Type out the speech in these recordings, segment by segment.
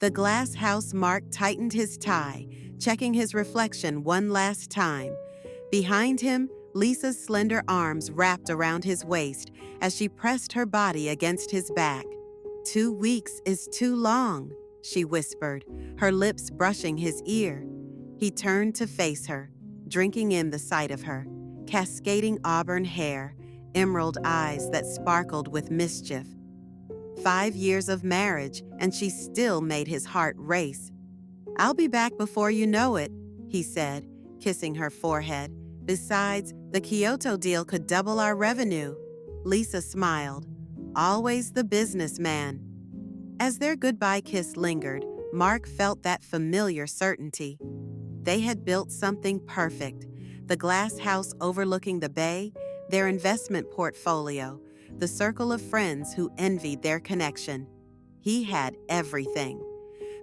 The glass house Mark tightened his tie, checking his reflection one last time. Behind him, Lisa's slender arms wrapped around his waist as she pressed her body against his back. 2 weeks is too long, she whispered, her lips brushing his ear. He turned to face her, drinking in the sight of her, cascading auburn hair, emerald eyes that sparkled with mischief. 5 years of marriage, and she still made his heart race. "I'll be back before you know it," he said, kissing her forehead. "Besides, the Kyoto deal could double our revenue." Lisa smiled. Always the businessman. As their goodbye kiss lingered, Mark felt that familiar certainty. They had built something perfect. The glass house overlooking the bay, their investment portfolio, the circle of friends who envied their connection. He had everything.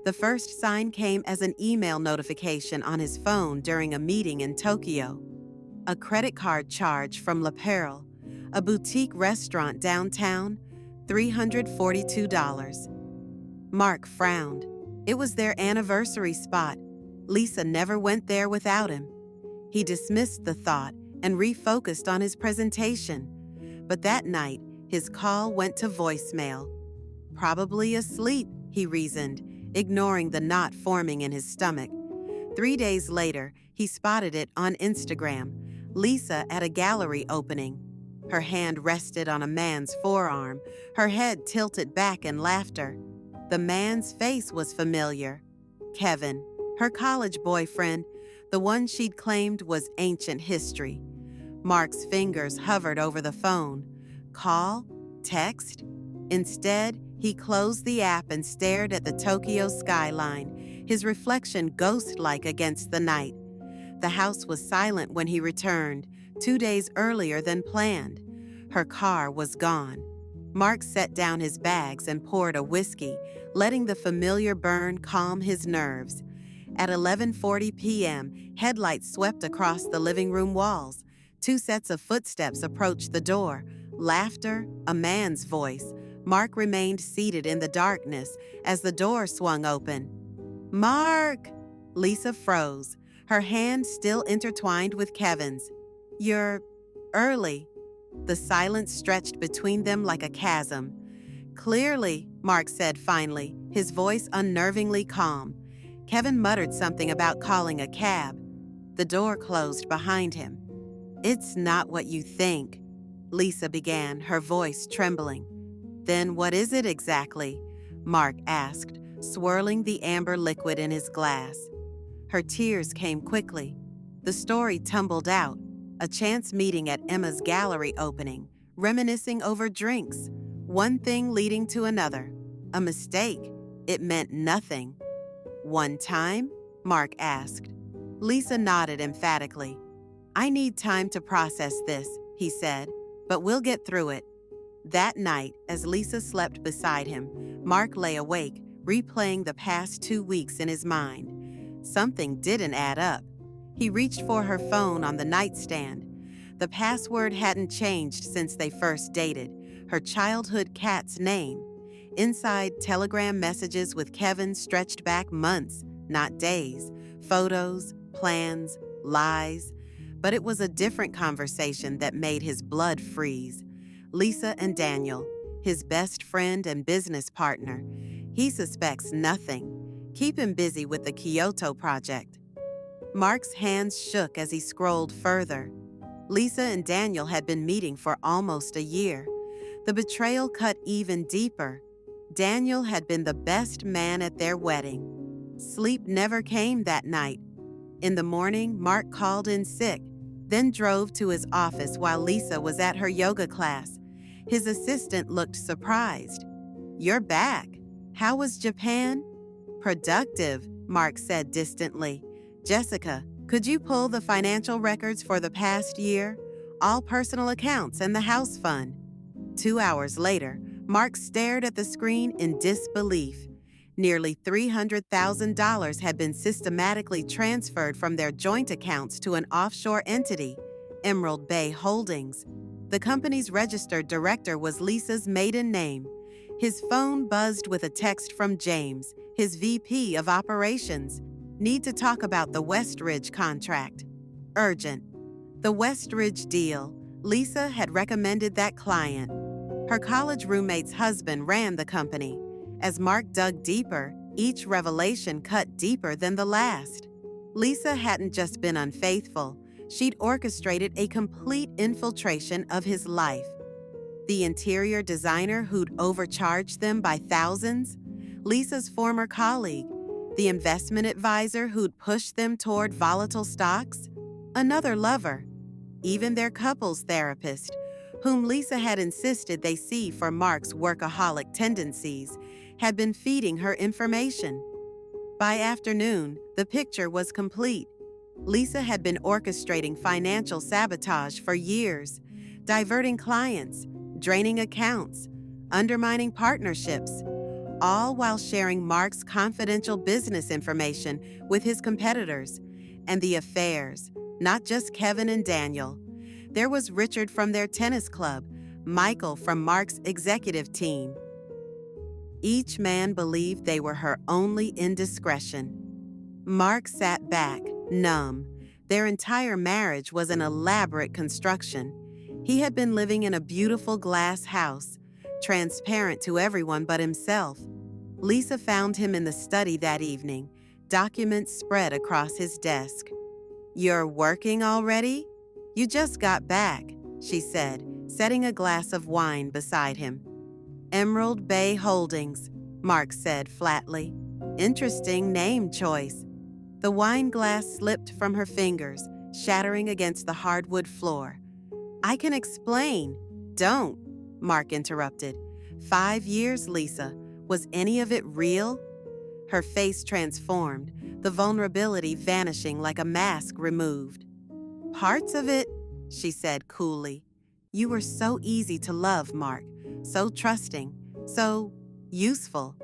The first sign came as an email notification on his phone during a meeting in Tokyo. A credit card charge from La Perle, a boutique restaurant downtown, $342. Mark frowned. It was their anniversary spot. Lisa never went there without him. He dismissed the thought and refocused on his presentation. But that night, his call went to voicemail. Probably asleep, he reasoned, ignoring the knot forming in his stomach. 3 days later, he spotted it on Instagram. Lisa at a gallery opening. Her hand rested on a man's forearm, her head tilted back in laughter. The man's face was familiar. Kevin, her college boyfriend, the one she'd claimed was ancient history. Mark's fingers hovered over the phone. Call? Text? Instead, he closed the app and stared at the Tokyo skyline, his reflection ghost-like against the night. The house was silent when he returned, 2 days earlier than planned. Her car was gone. Mark set down his bags and poured a whiskey, letting the familiar burn calm his nerves. At 11:40 p.m., headlights swept across the living room walls. 2 sets of footsteps approached the door. Laughter, a man's voice. Mark remained seated in the darkness as the door swung open. "Mark!" Lisa froze, her hand still intertwined with Kevin's. "You're early." The silence stretched between them like a chasm. "Clearly," Mark said finally, his voice unnervingly calm. Kevin muttered something about calling a cab. The door closed behind him. "It's not what you think," Lisa began, her voice trembling. "Then what is it exactly?" Mark asked, swirling the amber liquid in his glass. Her tears came quickly. The story tumbled out. A chance meeting at Emma's gallery opening, reminiscing over drinks, one thing leading to another. A mistake. It meant nothing. "One time?" Mark asked. Lisa nodded emphatically. "I need time to process this," he said, "but we'll get through it." That night, as Lisa slept beside him, Mark lay awake, replaying the past 2 weeks in his mind. Something didn't add up. He reached for her phone on the nightstand. The password hadn't changed since they first dated, her childhood cat's name. Inside, telegram messages with Kevin stretched back months, not days. Photos, plans, lies. But it was a different conversation that made his blood freeze. Lisa and Daniel, his best friend and business partner. He suspects nothing. Keep him busy with the Kyoto project. Mark's hands shook as he scrolled further. Lisa and Daniel had been meeting for almost a year. The betrayal cut even deeper. Daniel had been the best man at their wedding. Sleep never came that night. In the morning, Mark called in sick, then drove to his office while Lisa was at her yoga class. His assistant looked surprised. "You're back. How was Japan?" "Productive," Mark said distantly. "Jessica, could you pull the financial records for the past year? All personal accounts and the house fund." 2 hours later, Mark stared at the screen in disbelief. Nearly $300,000 had been systematically transferred from their joint accounts to an offshore entity, Emerald Bay Holdings. The company's registered director was Lisa's maiden name. His phone buzzed with a text from James, his VP of Operations. Need to talk about the Westridge contract. Urgent. The Westridge deal. Lisa had recommended that client. Her college roommate's husband ran the company. As Mark dug deeper, each revelation cut deeper than the last. Lisa hadn't just been unfaithful, she'd orchestrated a complete infiltration of his life. The interior designer who'd overcharged them by thousands, Lisa's former colleague, the investment advisor who'd pushed them toward volatile stocks, another lover, even their couples therapist, whom Lisa had insisted they see for Mark's workaholic tendencies, had been feeding her information. By afternoon, the picture was complete. Lisa had been orchestrating financial sabotage for years, diverting clients, draining accounts, undermining partnerships, all while sharing Mark's confidential business information with his competitors. And the affairs, not just Kevin and Daniel. There was Richard from their tennis club, Michael from Mark's executive team. Each man believed they were her only indiscretion. Mark sat back, numb. Their entire marriage was an elaborate construction. He had been living in a beautiful glass house, transparent to everyone but himself. Lisa found him in the study that evening, documents spread across his desk. "You're working already? You just got back," she said, setting a glass of wine beside him. "Emerald Bay Holdings," Mark said flatly. "Interesting name choice." The wine glass slipped from her fingers, shattering against the hardwood floor. "I can explain." "Don't," Mark interrupted. 5 years, Lisa. Was any of it real? Her face transformed, the vulnerability vanishing like a mask removed. "Parts of it," she said coolly. "You were so easy to love, Mark, so trusting, so useful.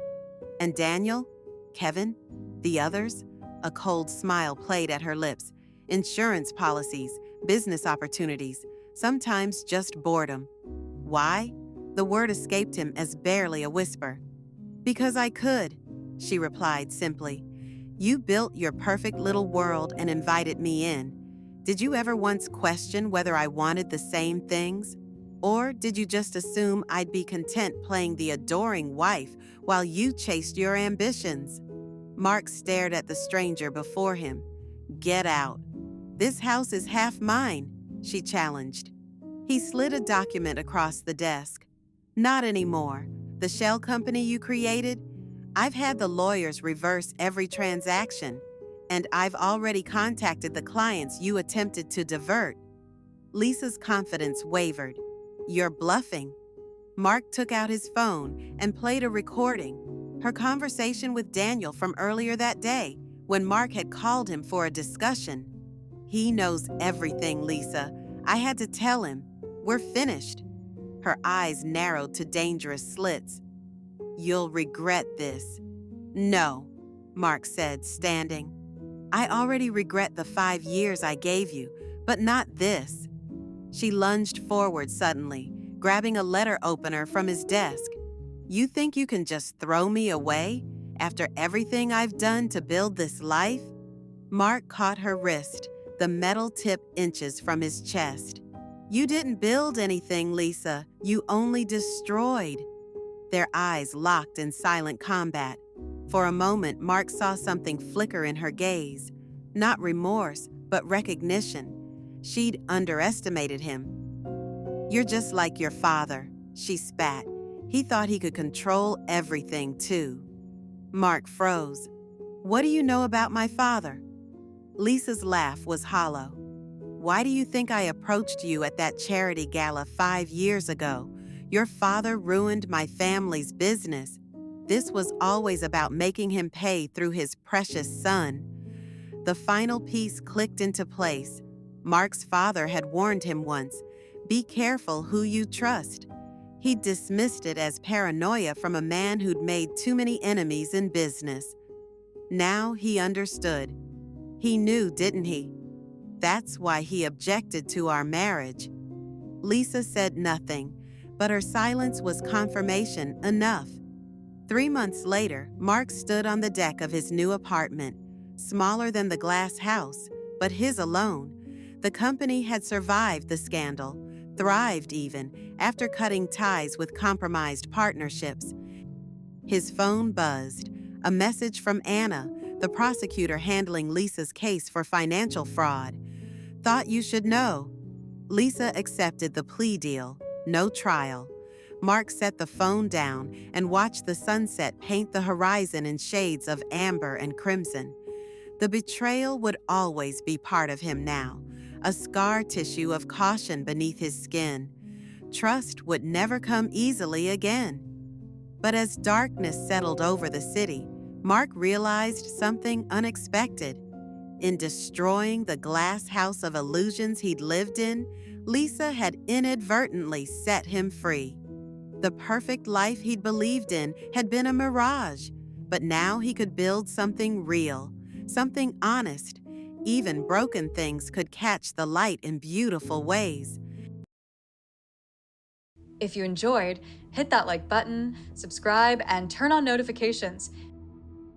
And Daniel, Kevin, the others?" A cold smile played at her lips. "Insurance policies, business opportunities, sometimes just boredom." "Why?" The word escaped him as barely a whisper. "Because I could," she replied simply. "You built your perfect little world and invited me in. Did you ever once question whether I wanted the same things? Or did you just assume I'd be content playing the adoring wife while you chased your ambitions?" Mark stared at the stranger before him. "Get out." "This house is half mine," she challenged. He slid a document across the desk. "Not anymore. The shell company you created? I've had the lawyers reverse every transaction, and I've already contacted the clients you attempted to divert." Lisa's confidence wavered. "You're bluffing." Mark took out his phone and played a recording, her conversation with Daniel from earlier that day, when Mark had called him for a discussion. "He knows everything, Lisa. I had to tell him. We're finished." Her eyes narrowed to dangerous slits. "You'll regret this." "No," Mark said, standing. "I already regret the 5 years I gave you, but not this." She lunged forward suddenly, grabbing a letter opener from his desk. "You think you can just throw me away after everything I've done to build this life?" Mark caught her wrist, the metal tip inches from his chest. "You didn't build anything, Lisa. You only destroyed." Their eyes locked in silent combat. For a moment, Mark saw something flicker in her gaze. Not remorse, but recognition. She'd underestimated him. "You're just like your father," she spat. "He thought he could control everything, too." Mark froze. "What do you know about my father?" Lisa's laugh was hollow. "Why do you think I approached you at that charity gala 5 years ago? Your father ruined my family's business. This was always about making him pay through his precious son." The final piece clicked into place. Mark's father had warned him once, "Be careful who you trust." He dismissed it as paranoia from a man who'd made too many enemies in business. Now he understood. He knew, didn't he? That's why he objected to our marriage. Lisa said nothing, but her silence was confirmation enough. 3 months later, Mark stood on the deck of his new apartment, smaller than the glass house, but his alone. The company had survived the scandal, thrived even, after cutting ties with compromised partnerships. His phone buzzed. A message from Anna, the prosecutor handling Lisa's case for financial fraud. Thought you should know. Lisa accepted the plea deal. No trial. Mark set the phone down and watched the sunset paint the horizon in shades of amber and crimson. The betrayal would always be part of him now, a scar tissue of caution beneath his skin. Trust would never come easily again. But as darkness settled over the city, Mark realized something unexpected. In destroying the glass house of illusions he'd lived in, Lisa had inadvertently set him free. The perfect life he'd believed in had been a mirage, but now he could build something real, something honest. Even broken things could catch the light in beautiful ways. If you enjoyed, hit that like button, subscribe, and turn on notifications.